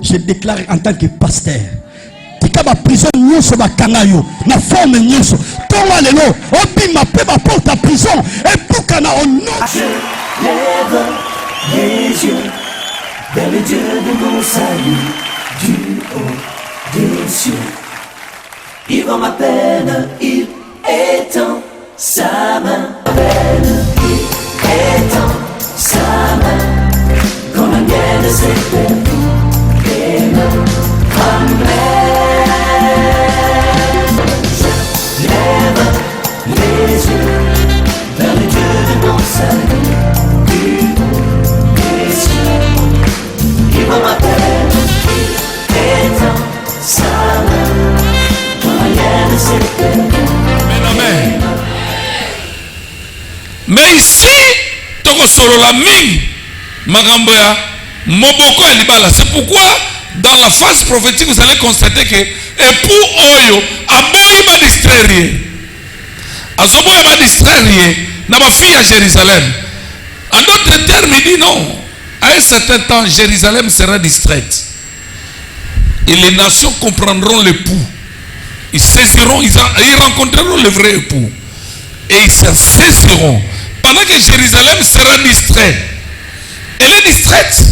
Je déclare en tant que pasteur. Tika ba prison nyonso ba kangayo na forme nyonso. Tonga lelo obima pe ba porte à prison et pour kana on nom. Lève les yeux vers le Dieu de mon salut, du haut des cieux. Il voit ma peine, il étend sa main. Peine, il étend sa main. Quand la mienne s'est perdue, et me ramène. Je lève les yeux vers le Dieu de mon salut, du haut des cieux. Il voit ma peine, il étend sa main. Quand la mienne s'est perdue. Amen. Mais ici, toko solo la ming magambo ya moboko ya libala. C'est pourquoi dans la phase prophétique vous allez constater que époux oyo aboyi ba distraire. Azoboya ba distraire na ba fille à Jérusalem. En d'autres termes, il dit non. À un certain temps, Jérusalem sera distraite. Et les nations comprendront l'époux. Ils saisiront, ils rencontreront le vrai époux. Et ils se saisiront. Pendant que Jérusalem sera distraite. Elle est distraite.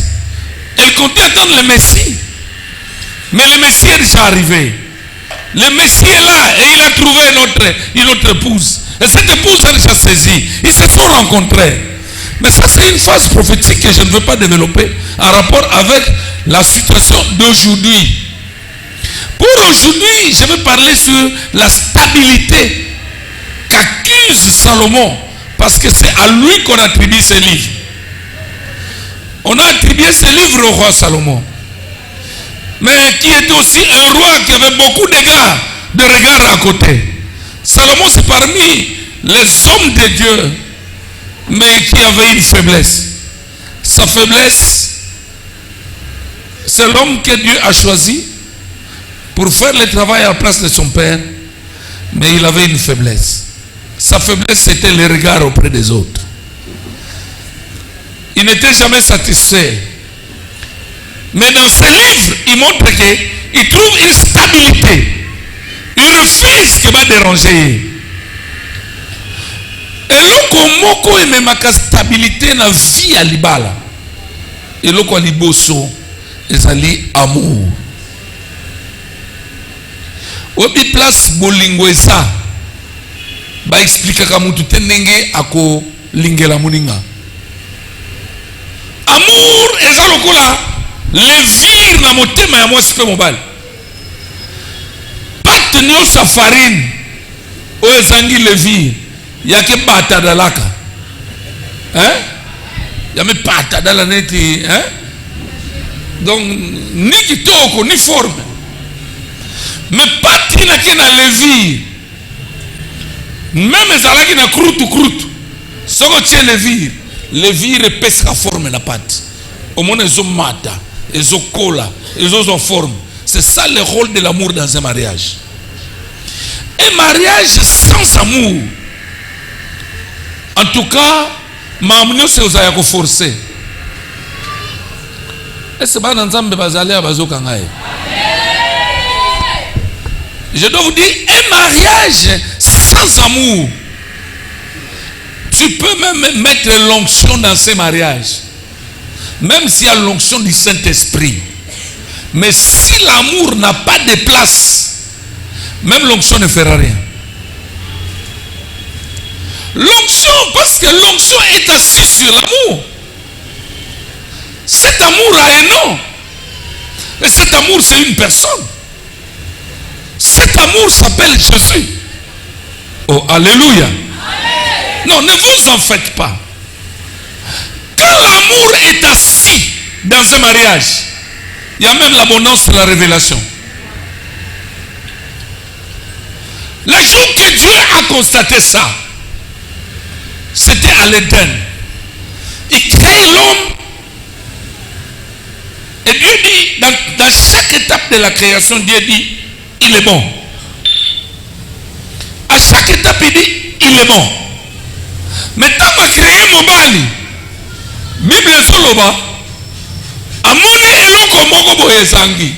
Elle comptait attendre le Messie. Mais le Messie est déjà arrivé. Le Messie est là et il a trouvé une autre épouse. Et cette épouse a déjà saisi. Ils se sont rencontrés. Mais ça, c'est une phase prophétique que je ne veux pas développer en rapport avec la situation d'aujourd'hui. Pour aujourd'hui, je vais parler sur la stabilité qu'accuse Salomon, parce que c'est à lui qu'on attribue ce livre. On a attribué ce livre au roi Salomon, mais qui était aussi un roi qui avait beaucoup de regards à côté. Salomon, c'est parmi les hommes de Dieu, mais qui avait une faiblesse. Sa faiblesse, c'est l'homme que Dieu a choisi pour faire le travail à la place de son père, mais il avait une faiblesse. Sa faiblesse, c'était le regard auprès des autres. Il n'était jamais satisfait. Mais dans ce livre, il montre qu'il trouve une stabilité. Il refuse ce qui va déranger. Et l'oko et même la stabilité dans la vie à l'ibala. Et l'oko liboso, ezali amour. Obi place bolingo esa ba explique ka mutu tenenge ako lingela muninga. Amour eza lokola levir na motema ya mwasi pe mobali. Pate nyonso farine o ezangi levir yake bata dalaka. Hein? Yame pata dala neti, hein? Donc ni kitoko ni forme. Mais pas qui n'a levir. Même ezalaki na krutu. Soko tient levir épaisse la forme la pâte. Au moins ils ont mata, ils ont cola, ils ont forme. C'est ça le rôle de l'amour dans un mariage. Un mariage sans amour. En tout cas, mamunyo se osa yako forcer. Et c'est pas dans nzambe bazali abazo kangaye. Je dois vous dire, un mariage sans amour, tu peux même mettre l'onction dans ce mariage, même s'il y a l'onction du Saint-Esprit. Mais si l'amour n'a pas de place, même l'onction ne fera rien. L'onction, parce que l'onction est assise sur l'amour. Cet amour a un nom. Et cet amour, c'est une personne. Cet amour s'appelle Jésus. Oh, alléluia. Amen. Non, ne vous en faites pas. Quand l'amour est assis dans un mariage, il y a même l'abondance de la révélation. Le jour que Dieu a constaté ça, c'était à l'Éden. Il crée l'homme. Et Dieu dit, dans chaque étape de la création, Dieu dit, il est bon. À chaque étape, il dit, il est bon. Mais tant que créé mon bali, Bible soloba, amoni eloko moko boye ezangi.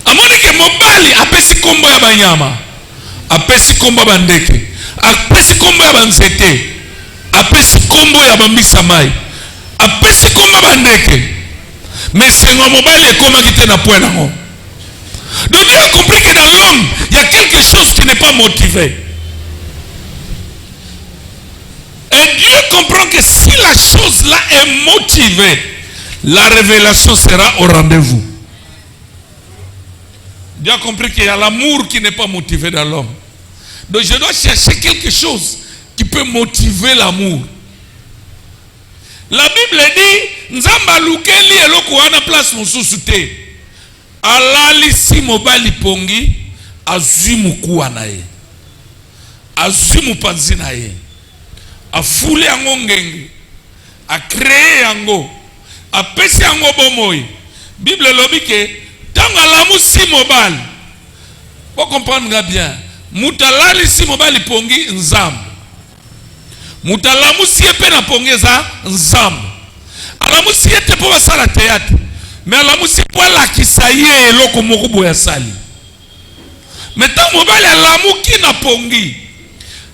Amoni ke mobali apesi kombo ya banyama, apesi kombo ya bandeke, apesi kombo ya banzete, apesi kombo ya bambisa mai, apesi kombo ya bandeke. Mais sengo mobali ekomaki te na point nango. Donc Dieu a compris que dans l'homme, il y a quelque chose qui n'est pas motivé. Et Dieu comprend que si la chose là est motivée, la révélation sera au rendez-vous. Dieu a compris qu'il y a l'amour qui n'est pas motivé dans l'homme. Donc je dois chercher quelque chose qui peut motiver l'amour. La Bible dit, Nzamba lukeli eloko wana place mosusu te. Alali si mobali pongi, azwi mukuwa na ye. Azwi mupanzi na ye. Afule yango ngenge. A créé yango. A pesi yango bomoi. Bible lobi ke, tanga lamu si mobali. Pour comprendre bien. Mutalali si mobali pongi nzambe. Mutalamu siye pe na pongeza nzambe. Alamu siye te po basala théâtre. Mais alamu siye po lakisa ye eloko moko boya sali. Mais tant mobali alamu ki na pongi.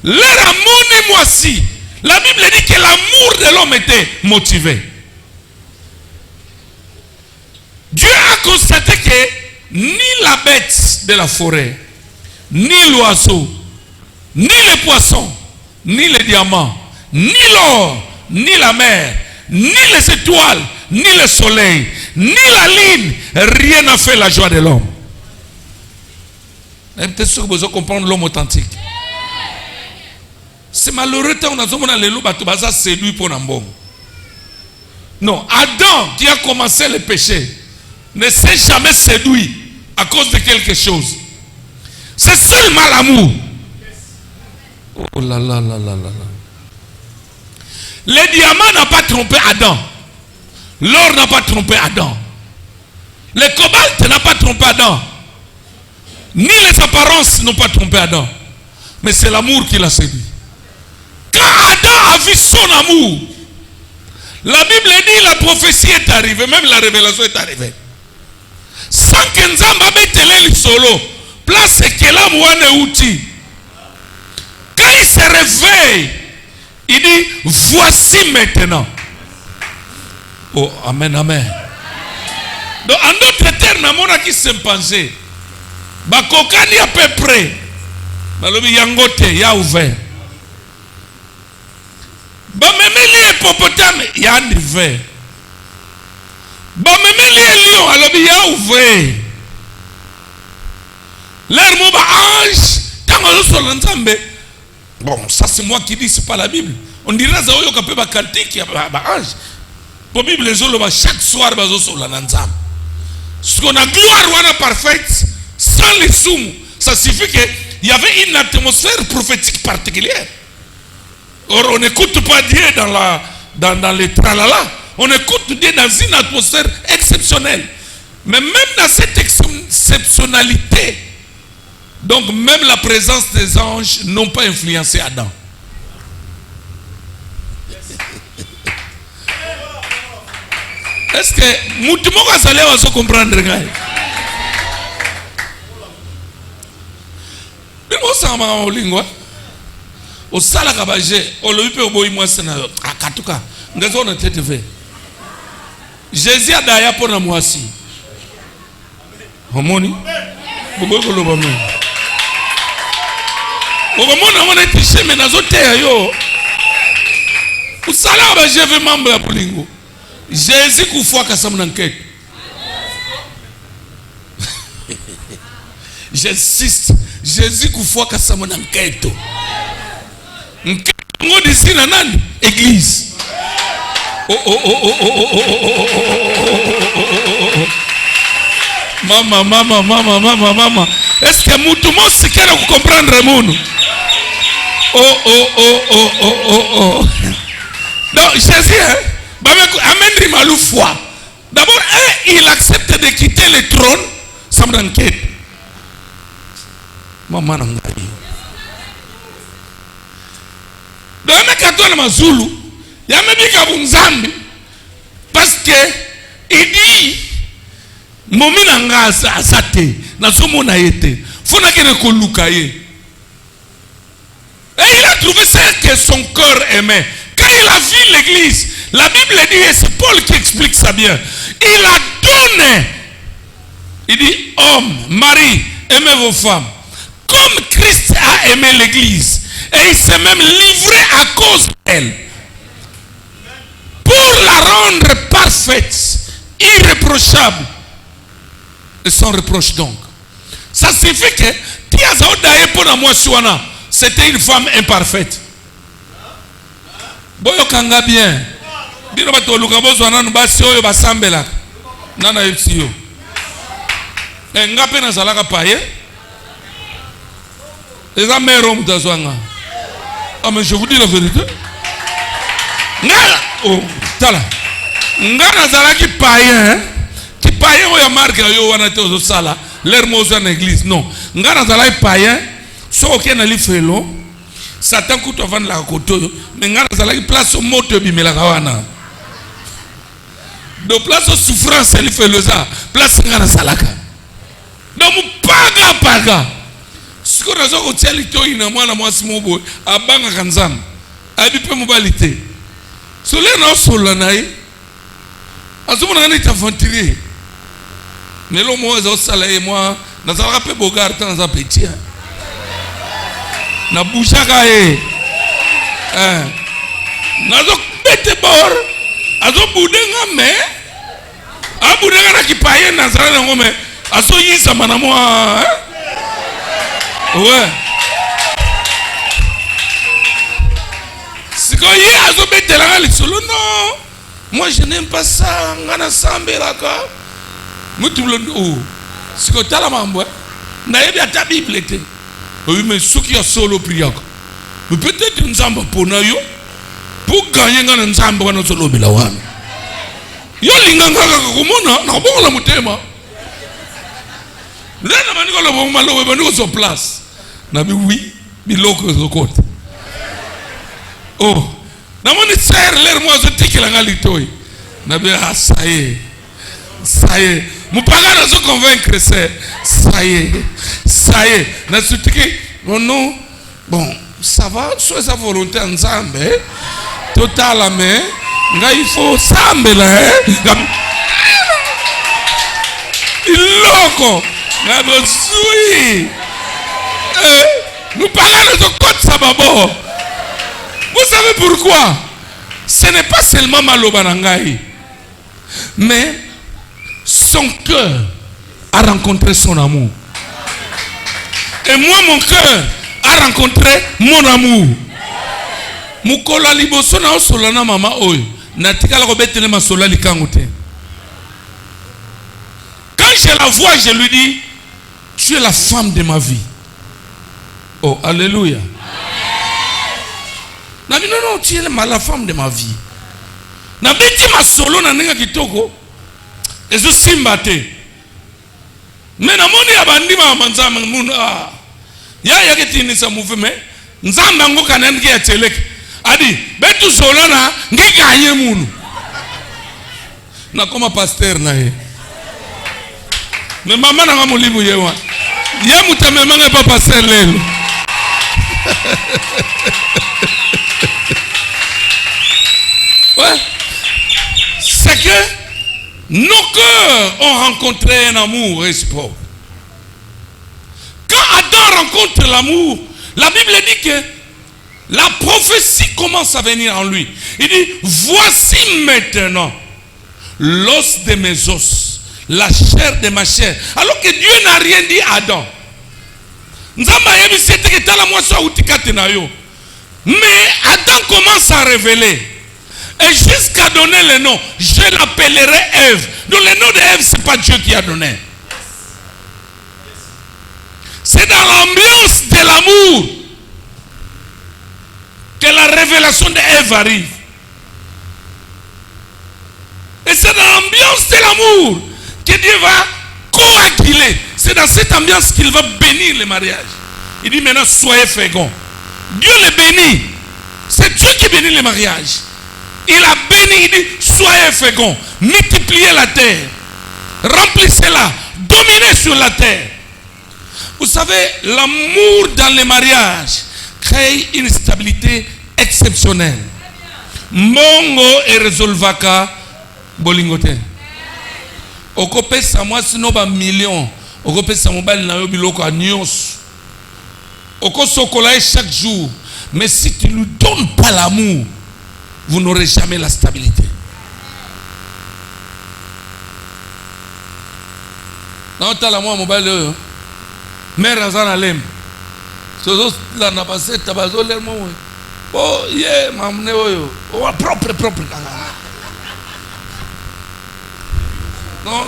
Leur amoni mwasi. La Bible dit que l'amour de l'homme était motivé. Dieu a constaté que ni la bête de la forêt, ni l'oiseau, ni les poissons, ni les diamants, ni l'or, ni la mer, ni les étoiles, ni le soleil, ni la lune, rien n'a fait la joie de l'homme. Peut-être sûr que vous comprendre l'homme authentique. C'est malheureux quand on a dit les loups bateau séduit pour n'ambon. Non, Adam qui a commencé le péché ne s'est jamais séduit à cause de quelque chose. C'est seulement l'amour. Oh là là là là là. Le diamant n'a pas trompé Adam. L'or n'a pas trompé Adam. Le cobalt n'a pas trompé Adam. Ni les apparences n'ont pas trompé Adam. Mais c'est l'amour qui l'a séduit. Quand Adam a vu son amour, la Bible dit la prophétie est arrivée, même la révélation est arrivée. Sans que Nzamba metele le solo, place que l'homme wane outi. Quand il se réveille, il dit voici maintenant. Oh, amen, amen. Donc en d'autres termes, on a qui s'est pensé. Bakokani à peu près. Balobi yangote, ya ouvert. Bamemeli hippopotame, ya ouvert. Bamemeli lion, alobi ya ouvert. L'air mot ange, tant on sur l'ensemble. Bon, ça c'est moi qui dis, c'est pas la Bible. On dirait que ça peut pas canter qu'il y a un ange. Pour la Bible, chaque soir, sur l'ensemble. Ce qu'on a gloire parfaite, sans les soumous, ça signifie qu'il y avait une atmosphère prophétique particulière. Or, on n'écoute pas Dieu dans les tralala. On écoute Dieu dans une atmosphère exceptionnelle. Mais même dans cette exceptionnalité, donc même la présence des anges n'ont pas influencé Adam. Est-ce que Moutoumou Kassalé va se comprendre? Au sala kabajé, au lui peut boire moi sénat. À Katuka, nous avons été fait. Jésus a d'ailleurs pour moi aussi. Homoni, bobo kolobami. Okomona mona triché mais nazo te yo. Au sala kabajé veut membre ya polingo. Jésus kufwa kasamu n'enquête. J'insiste, Jésus kufwa kasamu n'enquête. Ngo d'ici na nani église. Mama. Est-ce que mutumo sikera ku comprendre munu? Donc Jésus amène malou foi. D'abord il accepte de quitter le trône sans enquête. Maman nangai. Donc on a Mazulu, il y a même des Nzambi parce que Il dit, Momina nga azate, nazomona yete, fona kene kolukaye. Et il a trouvé ce que son cœur aimait. Quand il a vu l'église, la Bible dit, et c'est Paul qui explique ça bien, il a donné. Il dit, homme, mari, aimez vos femmes. Comme Christ a aimé l'église. Et il s'est même livré à cause d'elle. Pour la rendre parfaite, irréprochable. Et sans reproche donc. Ça signifie que c'était une femme imparfaite. Boyo kanga bien. Bino bato lukabozo nanu basi oyo basambela. Nana yepsiyo. Ngape na zalaka paye. Les amers mutazwanga. Ah mais je vous dis la vérité. Nga oh tala. Nga na zalaki paye. Qui paye oyo marque yo wana te ozo sala. L'hermoso en église non. Nga na zalaki paye. So ok na li felo. Satan kuto vendre la koto. Mais nga na zalaki place au moto bimela kawana. De place aux souffrances li felo ça. Place nga na salaka. Donc paga. Ce qu'on a dit au ciel, il y a moi la moitié mobo, à banga kanzam, à du peu mobilité. Soleil n'a solanaï, à ce moment-là, il est aventuré. Mais le mot est au soleil, moi, dans un rappel bogart, dans un petit. Na bouchaka e, na zo bete bor, à zo boudenga me, à boudenga na qui paye na zara ngome, à zo yisa manamwa. Ouais. C'est quand il y a un peu de non. Moi je n'aime pas ça. Ngana sambelaka. Mutulo. C'est quand tu as la mambo. N'a pas ta Bible était. Oui mais ceux qui a solo priaka. Mais peut-être une zamba pour nayo. Pour gagner ngana nzamba wana solo bilawana. Yo linganga kumona na bongo la mutema. Là na maniko la bongo malo baniko sur place. Nabi oui, biloko zokote. Oh, na moni serre l'air moi zo tikela ngalitoi. Nabi ah ça y est. Mupaga na zo convaincre ça y est. Na sutiki non bon, ça va, soit sa volonté ensemble. Total mais il faut ensemble là iloko na bosui. Nous parlons de côte sababo. Vous savez pourquoi? Ce n'est pas seulement Malobanangaï, mais son cœur a rencontré son amour. Et moi, mon cœur a rencontré mon amour. Mukola liboso na solana mama oy. Natikala ko betele masola likangote. Quand je la vois, je lui dis, tu es la femme de ma vie. Oh, alléluia. Non, tu es la femme de ma vie. Na beti ma solo na nenga kitoko. Ezo simbate. Mais na moni abandi ma manzama muna. Ya ketini sa mouvement. Nzamba ngoka na ngi ya telek. Adi, betu solo na ngi ganye munu. Na koma pasteur na ye. Mais maman na ngamulibu yewa. Ya mutamemanga pa pasteur lelo. Ouais. C'est que nos cœurs ont rencontré un amour réciproque. Quand Adam rencontre l'amour, la Bible dit que la prophétie commence à venir en lui. Il dit, voici maintenant l'os de mes os, la chair de ma chair. Alors que Dieu n'a rien dit à Adam. Mais Adam commence à révéler. Et jusqu'à donner le nom, je l'appellerai Ève. Donc le nom de Ève, ce n'est pas Dieu qui a donné. C'est dans l'ambiance de l'amour que la révélation d'Ève arrive. Et c'est dans l'ambiance de l'amour que Dieu va coaguler. C'est dans cette ambiance qu'il va bénir le mariage. Il dit maintenant, soyez féconds. Dieu le bénit. C'est Dieu qui bénit le mariage. Il a béni, il dit, soyez féconds, multipliez la terre, remplissez-la, dominez sur la terre. Vous savez, l'amour dans les mariages crée une stabilité exceptionnelle. Mongo et résolvaka bolingote. Okope sa moi sino ba million. Okope sa mobile na yo biloko anyos. Oko sokola chaque jour. Mais si tu ne lui donnes pas l'amour, vous n'aurez jamais la stabilité. Non, tu as l'amour mobile. Mère Azana Lem. Sozo la na passé tabazo lermo. Oh, yeah, mamne oyo. Oh, propre. Non,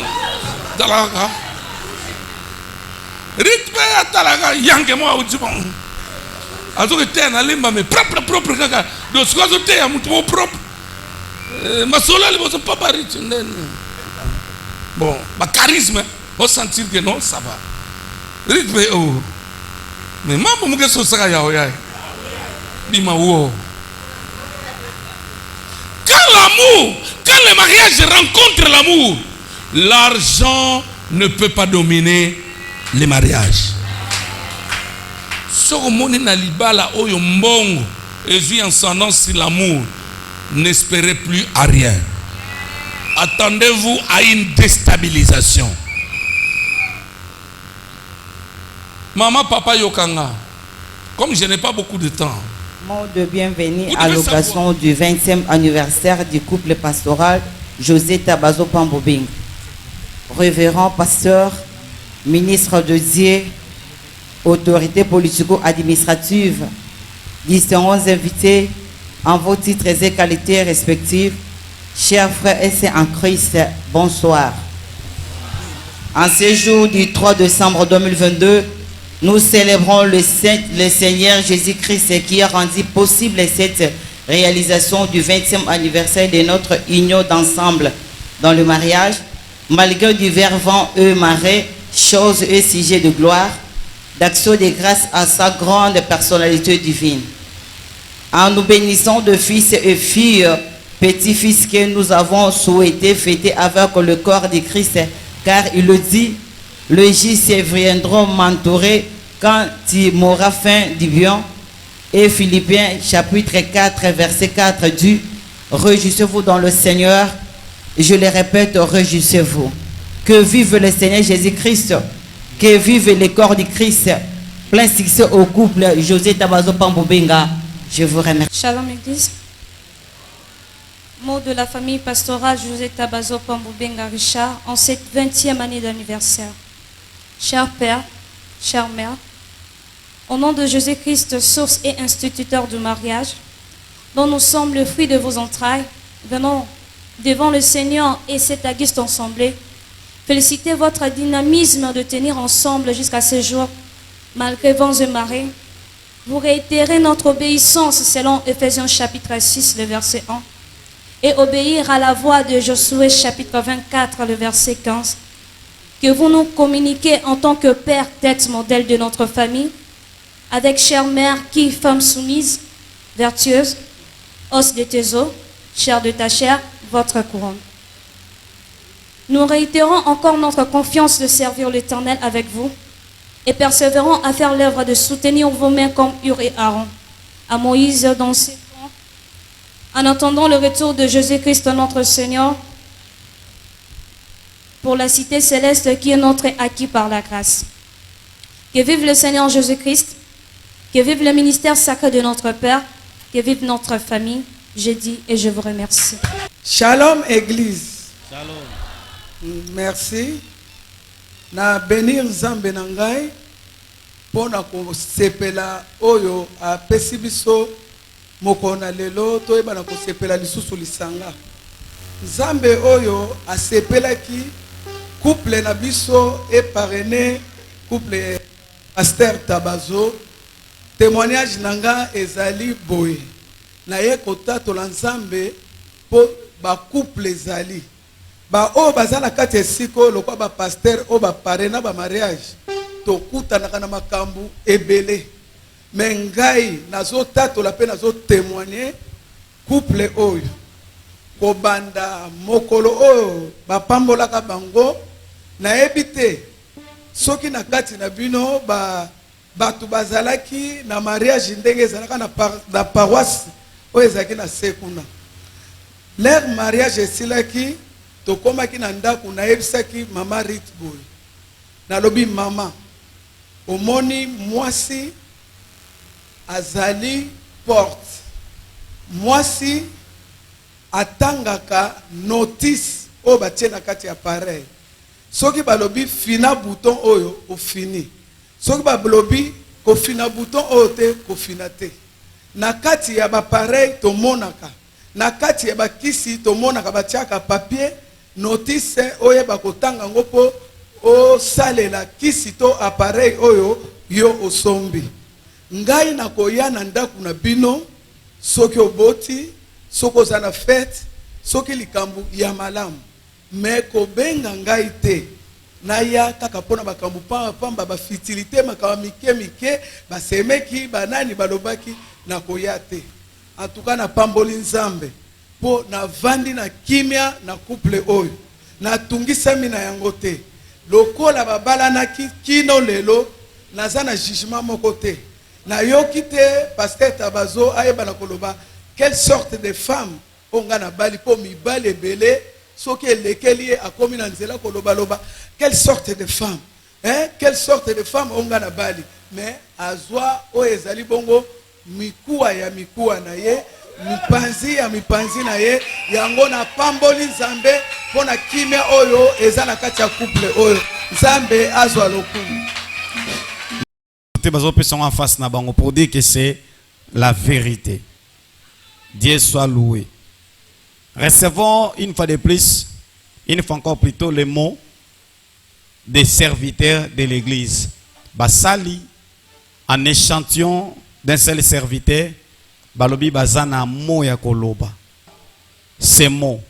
talaga. Rythme ya talaga yange mo ujibo. Azo que te na limba me propre kaka. Do swazo te ya mutu propre. Masola li bozo papa rich nden. Bon, ba charisme, on sentir que non, ça va. Rythme oh. Mais mambo muke so saka ya oya. Bima wo. Quand l'amour, quand le mariage rencontre l'amour, l'argent ne peut pas dominer les mariages. Soromoni na libala oyo mbongo et en s'endant sur l'amour, n'espérez plus à rien. Attendez-vous à une déstabilisation. Maman, papa Yokanga, comme je n'ai pas beaucoup de temps. Mot de bienvenue à l'occasion du 20e anniversaire du couple pastoral José Tabazo Pambobing. Révérend pasteur, ministre de Dieu, autorité politico-administrative, distingués invités en vos titres et qualités respectives, chers frères et sœurs en Christ, bonsoir. En ce jour du 3 décembre 2022, nous célébrons le Seigneur Jésus-Christ qui a rendu possible cette réalisation du 20e anniversaire de notre union d'ensemble dans le mariage, malgré divers vents et marées, choses et sujets de gloire, d'action de grâce à sa grande personnalité divine. En nous bénissant de fils et filles, petits-fils que nous avons souhaité fêter avec le corps de Christ, car il le dit, le J viendront m'entourer quand il m'aura faim du bien. Et Philippiens chapitre 4 verset 4 dit, réjouissez-vous dans le Seigneur. Je le répète, réjouissez-vous. Que vive le Seigneur Jésus-Christ. Que vive le corps du Christ. Plein succès au couple José Tabazo Pambobinga. Je vous remercie. Shalom Église. Mot de la famille pastorale José Tabazo Pambobinga Richard en cette 20e année d'anniversaire. Cher Père, chère Mère, au nom de Jésus-Christ, source et instituteur du mariage, dont nous sommes le fruit de vos entrailles, venons devant le Seigneur et cet auguste assemblée, féliciter votre dynamisme de tenir ensemble jusqu'à ce jour, malgré vents et marées. Vous réitérez notre obéissance selon Ephésiens chapitre 6, le verset 1, et obéir à la voix de Josué chapitre 24, le verset 15, que vous nous communiquez en tant que père, tête, modèle de notre famille, avec chère mère qui, femme soumise, vertueuse, os de tes os, chair de ta chair, votre couronne. Nous réitérons encore notre confiance de servir l'Éternel avec vous et persévérons à faire l'œuvre de soutenir vos mains comme Hur et Aaron, à Moïse dans ses temps, en attendant le retour de Jésus-Christ notre Seigneur pour la cité céleste qui est notre acquis par la grâce. Que vive le Seigneur Jésus-Christ, que vive le ministère sacré de notre Père, que vive notre famille. Je dis et je vous remercie. Shalom Église. Shalom. Merci. Na bénir Nzambe na ngai pona ko sepela oyo a pesibiso mokona lelo to eba na ko sepela lisusu lisanga. Nzambe oyo a sepela ki couple na biso et parrainé couple Pasteur Tabazo. Témoignage nanga ezali boye. Na ye kota to Nzambe po ba couple ezali. Ba o bazala kati esiko lokwa ba pasteur o ba parena ba mariage to kuta na makambu ebele mengai nazo tato la pe nazo témoigner couple oyo kobanda mokolo oyo bapambolaka bango nayebi te soki na kati na bino bato bazalaki na mariage ndenge ezalaka na paroisse oyo ezalaki na se kuna. Leur mariage esilaki tokomaki na ndako nayebisaki mama Rit boy nalobi mama omoni mwasi azali porte mwasi atangaka notice oyo batie na kati ya pareil soki balobi fina bouton oyo ofini soki balobi kofina bouton oyo te kofina te na kati ya bapareil tomonaka na kati ya bakisi tomonaka batiaka papier notice oyo bakotanga ngo po osalela kisi to appareil oyo yo osombi ngai nakoya na ndako na bino soki oboti soki oza na fete soki likambo ya malamu me kobenga ngai te naya kaka mpona bakambo pamba bafitilité makambo mike mike basemeki banani balobaki nakoya te. En tout cas na pamboli nzambe po na vandi na kimia na couple oyo na tungisami na yango te lokola babalanaki kino lelo naza na jugement moko te na yoki te Pasteur Tabazo ayeba na koloba quelle sorte de femme onga na bali po mibali ebele soki elekeli ye akomi na nzela koloba loba quelle sorte de femme quelle sorte de femme onga na bali mais azwa oyo ezali bongo mikuwa ya mikuwa na ye mipanzi ya mipanzi na ye yango na pamboli nzambe pona kimia oyo eza na kati ya couple oyo nzambe azwa lokumu. En face na bango pour dire que c'est la vérité. Dieu soit loué. Recevons une fois de plus, une fois encore plutôt les mots des serviteurs de l'église. Basali en échantillon d'un seul serviteur, balobi bazana moya koloba. Ces mots.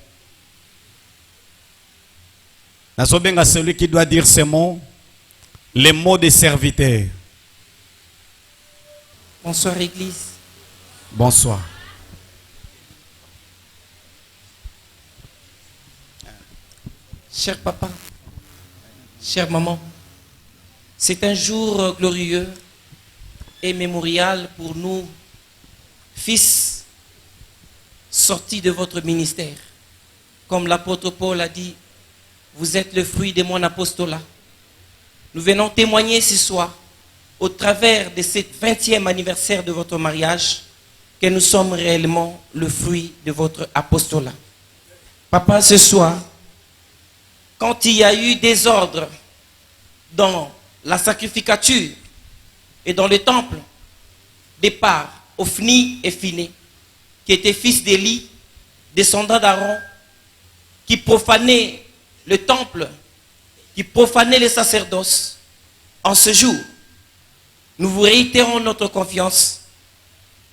Nasobenga celui qui doit dire ces mots, les mots des serviteurs. Bonsoir Église. Bonsoir. Cher papa, chère maman, c'est un jour glorieux et mémorial pour nous, fils sortis de votre ministère. Comme l'apôtre Paul a dit, vous êtes le fruit de mon apostolat. Nous venons témoigner ce soir, au travers de ce 20e anniversaire de votre mariage, que nous sommes réellement le fruit de votre apostolat. Papa, ce soir, quand il y a eu désordre dans la sacrificature et dans le temple, départ, Ophni et Phiné, qui étaient fils d'Élie, descendants d'Aaron, qui profanaient le temple, qui profanaient les sacerdoces, en ce jour, nous vous réitérons notre confiance,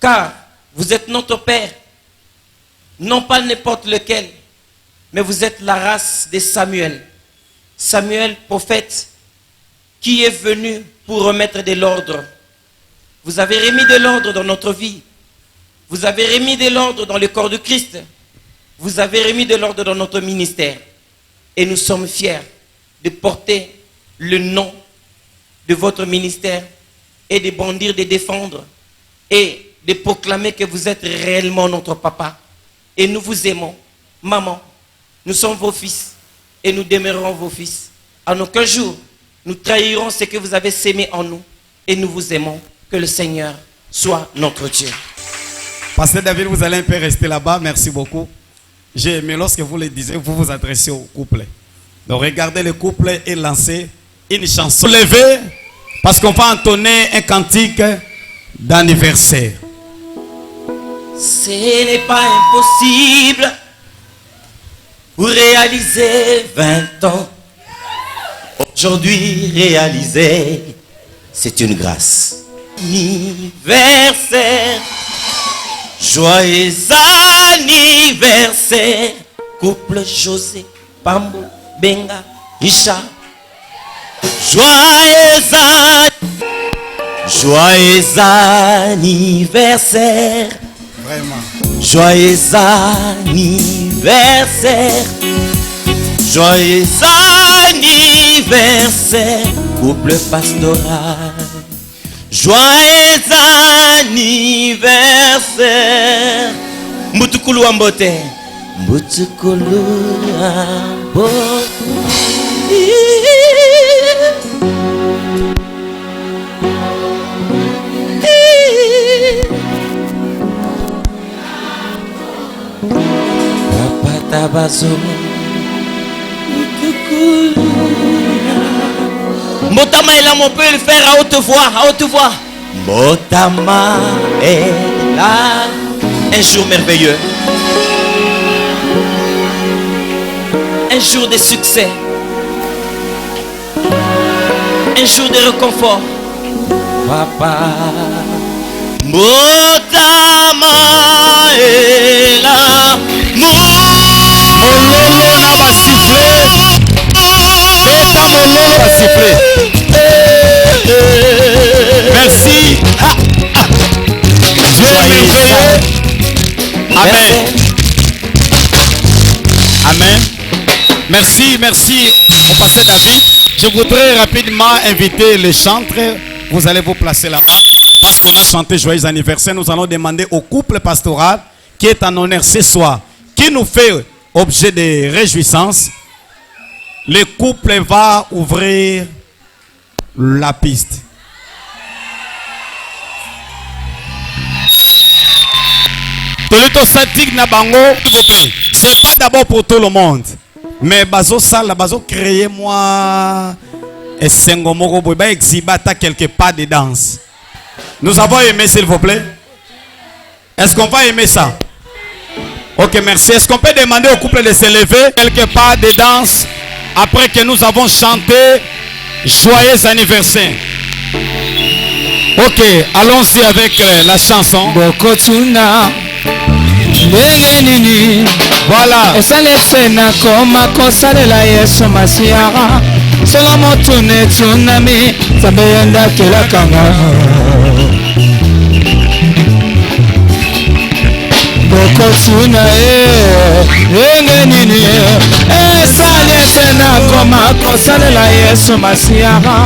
car vous êtes notre Père, non pas n'importe lequel, mais vous êtes la race de Samuel. Samuel, prophète, qui est venu pour remettre de l'ordre. Vous avez remis de l'ordre dans notre vie. Vous avez remis de l'ordre dans le corps de Christ. Vous avez remis de l'ordre dans notre ministère. Et nous sommes fiers de porter le nom de votre ministère et de bondir, de défendre et de proclamer que vous êtes réellement notre papa. Et nous vous aimons. Maman, nous sommes vos fils et nous demeurerons vos fils. En aucun jour, nous trahirons ce que vous avez sémé en nous et nous vous aimons. Que le Seigneur soit notre Dieu. Pasteur David, vous allez un peu rester là-bas. Merci beaucoup. J'ai aimé lorsque vous le disiez, vous vous adressez au couple. Donc regardez le couple et lancez une chanson. Levez, parce qu'on va entonner un cantique d'anniversaire. Ce n'est pas impossible pour réaliser 20 ans. Aujourd'hui, réaliser, c'est une grâce. Anniversaire, joyeux anniversaire, couple José, Pambo, Benga, Richard. Joyeux anniversaire. Vraiment. Joyeux anniversaire. anniversaire. Joyeux anniversaire, couple pastoral. Joyeux anniversaire. Mbutukulu Ambote. Mbutukulu Ambote. Papa Tabazo. Motama est là, on peut le faire à haute voix, à haute voix. Motama est là. Un jour merveilleux. Un jour de succès. Un jour de réconfort. Papa. Motama est là. Mololo na ba siffler. Beta mololo ba siffler. Merci. Dieu est merveilleux. Amen. Amen. Merci, merci. Mon pasteur David. Je voudrais rapidement inviter les chantres. Vous allez vous placer là-bas. Parce qu'on a chanté Joyeux anniversaire, nous allons demander au couple pastoral qui est en honneur ce soir, qui nous fait objet de réjouissance. Le couple va ouvrir la piste. C'est pas d'abord pour tout le monde. Mais bazo sala, bazo créer moi et sengomoro boba exhibata quelque part de danse. Nous avons aimé, s'il vous plaît. Est-ce qu'on va aimer ça? Ok, merci. Est-ce qu'on peut demander au couple de se lever quelque part de danse après que nous avons chanté Joyeux anniversaire? Ok, allons-y avec la chanson. Bokotuna Lengenini. Voilà. Esalesena koma kosalela Yesu Masiara. Solomo tune tsunami Zabeyanda kelakanga. Bokotuna Lengenini. Esalesena koma kosalela Yesu Masiara.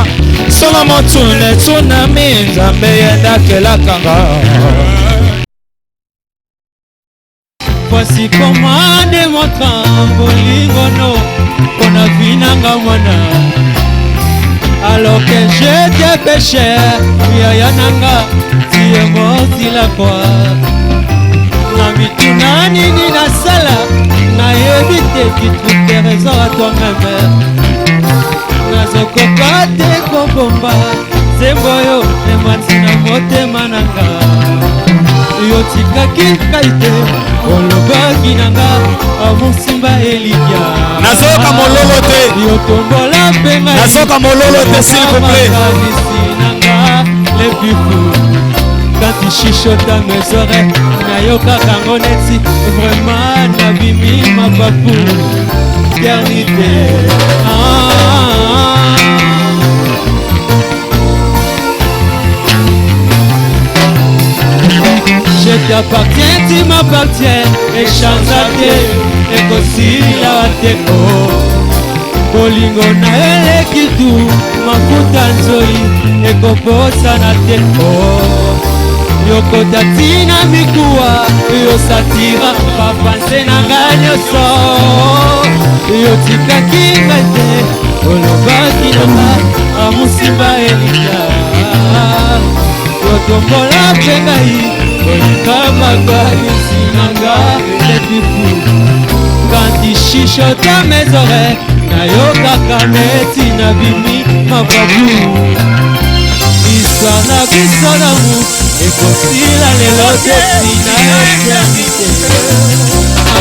Solomo tune tsunami Zabeyanda kelakanga. Voici comment démontrant bolingono qu'on a vu nangamana. Alors que j'étais péché, yayananga, tu es mort sur la croix. Namituna nini na sala, na évité toutes tes raisons à toi-même. Nazokoka te kobomba, zemboyo, ematina mote mananga. Yotikaki kaite olobaki nanga amusimba Elia Nazoka mololo te. Yotombola penga Nazoka mololo te, s'il vous plaît. nanga les bifous quand tu chuchotes mes oreilles nayoka kango neti vraiment nabimi mapapu éternité. Je t'appartiens, tu m'appartiens, et chantate, et kosila teko. Bolingo na eleki tu, mafuta nzoi, et koposa na teko. Yoko tatina mikuwa, yo satira, papanse na ganyoso. Yo tikaki ngate, olobaki nanga, amusimba Elika. Yotombola pengai, quand tu chuchotes à mes oreilles, nayoka kameti na bimi mababu. Histoire na biso d'amour, ekosila lelo tesi na éternité.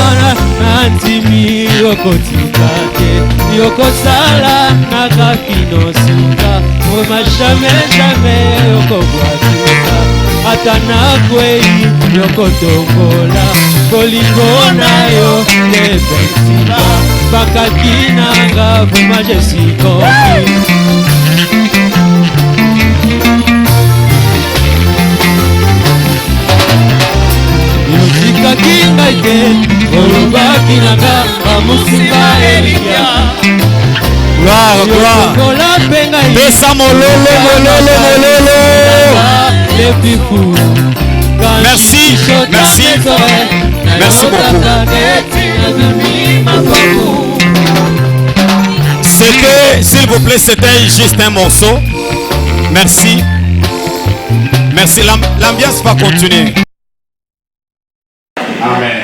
Ana nantimi yokotika te, yokosala naka kino suka. Vraiment jamais, jamais yokobwakisa. Atana kwei yokotombola bolingo na yo lebesiba bakaki nanga vraiment je suis conquis. Yotikaki ngai te olobaki nanga bamusinga elikya Gloire, gloire. kola mpe ngai Pesa mololo, mololo, mololo. lepiku Merci, merci. Merci beaucoup. C'était, s'il vous plaît, c'était juste un morceau. Merci. Merci. L'ambiance va continuer. Amen.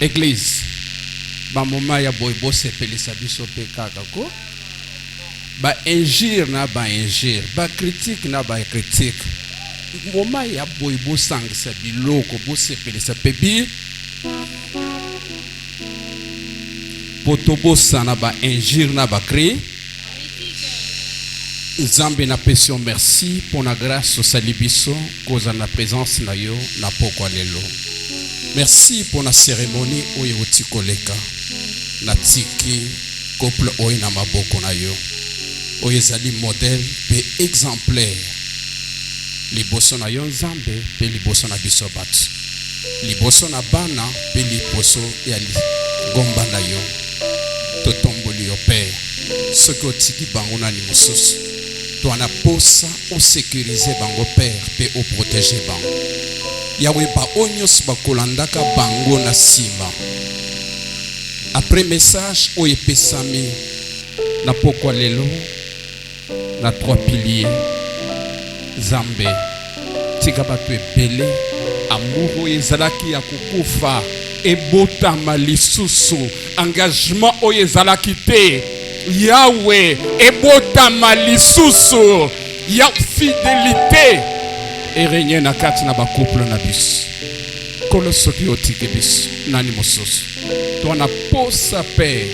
Église, ba moma ya boy bo sepelisa biso pe kaka ko ba injure na ba injure ba critique na ba critique moma ya boy bo sangisa biloko bo sepelisa pe bi poto bo sana ba injure na ba cri Nzambe na pession merci pour la grâce au salibiso cause na présence na yo na pokwa lelo. Merci pour la cérémonie où you tikoleka na tiki couple oyo na maboko na yo oyo ezali modèle pe exemplaire liboso na yo Nzambe pe liboso na biso batu liboso na bana pe liboso ya gomba na yo totomboli yo père soki otiki bango nani mosusu toana posa o sécuriser bango père pe o protéger bango Yahweh ba onyos ba kolandaka bango na sima. Après message o epesami na pokwa lelo na trois piliers Zambe tika batu ebele amour ezalaki ya kukufa ebotama lisusu engagement o ezalaki te Yahweh ebotama lisusu ya fidélité et régner na kati na ba couple na bis kolo soki otike bis nani mosusu to na posa pe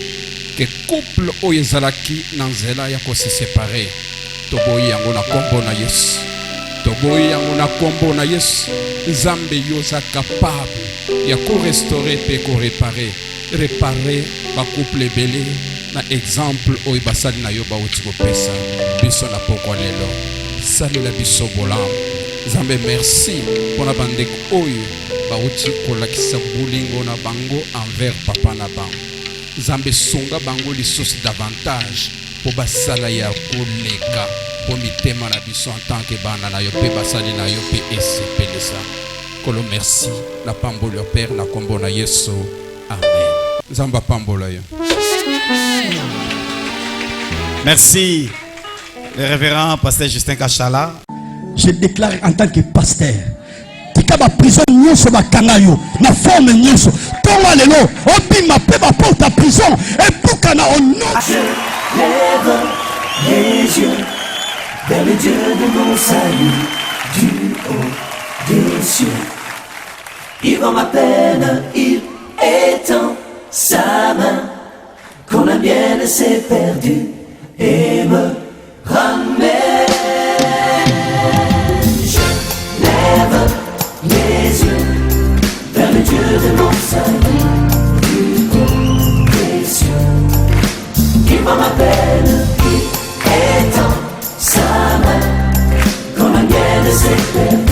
que couple o ezalaki na nzela ya ko se séparer to boyi yango na kombo na Yesu to boyi yango na kombo na Yesu Nzambe yoza capable ya ko restaurer pe ko réparer ba couple belé na exemple o ibasali na yo ba otiko pesa biso na pokwa lelo salut la biso bolam Nzambe merci pour la bande oyo bauti kolakisa bolingo na bango envers papa na bango Nzambe songa bango lisusu davantage pour basala ya koleka pour mitema na biso en tant que bana na yo pe basali na yo pe esepelisa kolo merci na pambolo yo père na kombo na Yesu amen Nzamba pambolo yo. Merci le révérend pasteur Justin Kachala. Je déclare en tant que pasteur tika ba prison nyonso ba kangayo na forme nyonso tonga lelo obima pe ba porte à prison et pour kana au nom lève les yeux vers le Dieu de mon salut, du haut des cieux. Il voit ma peine, il étend sa main quand la mienne s'est perdue et me ramène. Je lève les yeux vers le Dieu de mon salut, du haut des cieux. Il voit ma peine, il étend sa main quand la mienne s'est perdue